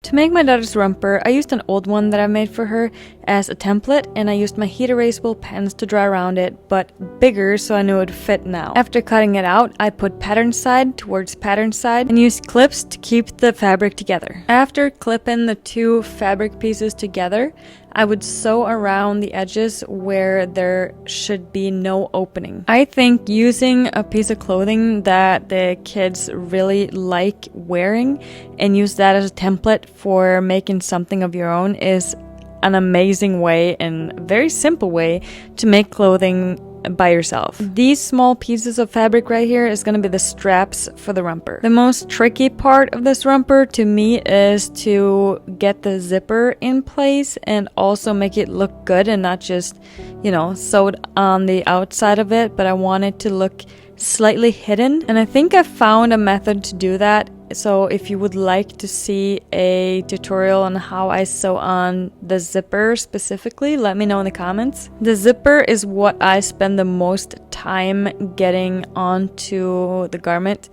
To make my daughter's romper, I used an old one that I made for her as a template, and I used my heat erasable pens to draw around it, but bigger so I knew it would fit now. After cutting it out, I put pattern side towards pattern side and used clips to keep the fabric together. After clipping the two fabric pieces together, I would sew around the edges where there should be no opening. I think using a piece of clothing that the kids really like wearing and use that as a template for making something of your own is an amazing way and very simple way to make clothing by yourself. These small pieces of fabric right here is going to be the straps for the romper. The most tricky part of this romper to me is to get the zipper in place and also make it look good and not just, you know, sewed on the outside of it, but I want it to look slightly hidden. And I think I found a method to do that. So if you would like to see a tutorial on how I sew on the zipper specifically, let me know in the comments. The zipper is what I spend the most time getting onto the garment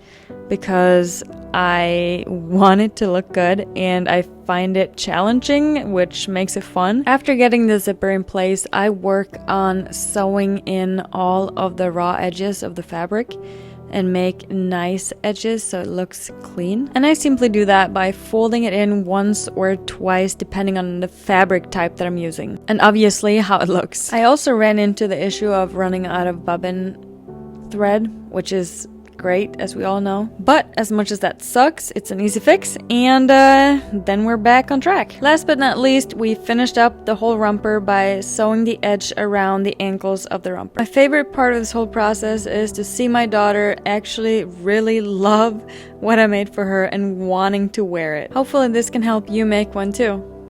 because I want it to look good and I find it challenging, which makes it fun. After getting the zipper in place, I work on sewing in all of the raw edges of the fabric and make nice edges so it looks clean. And I simply do that by folding it in once or twice depending on the fabric type that I'm using and obviously how it looks. I also ran into the issue of running out of bobbin thread, which is great as we all know, but as much as that sucks, it's an easy fix, and then we're back on track. Last but not least, we finished up the whole romper by sewing the edge around the ankles of the romper. My favorite part of this whole process is to see my daughter actually really love what I made for her and wanting to wear it. Hopefully this can help you make one too.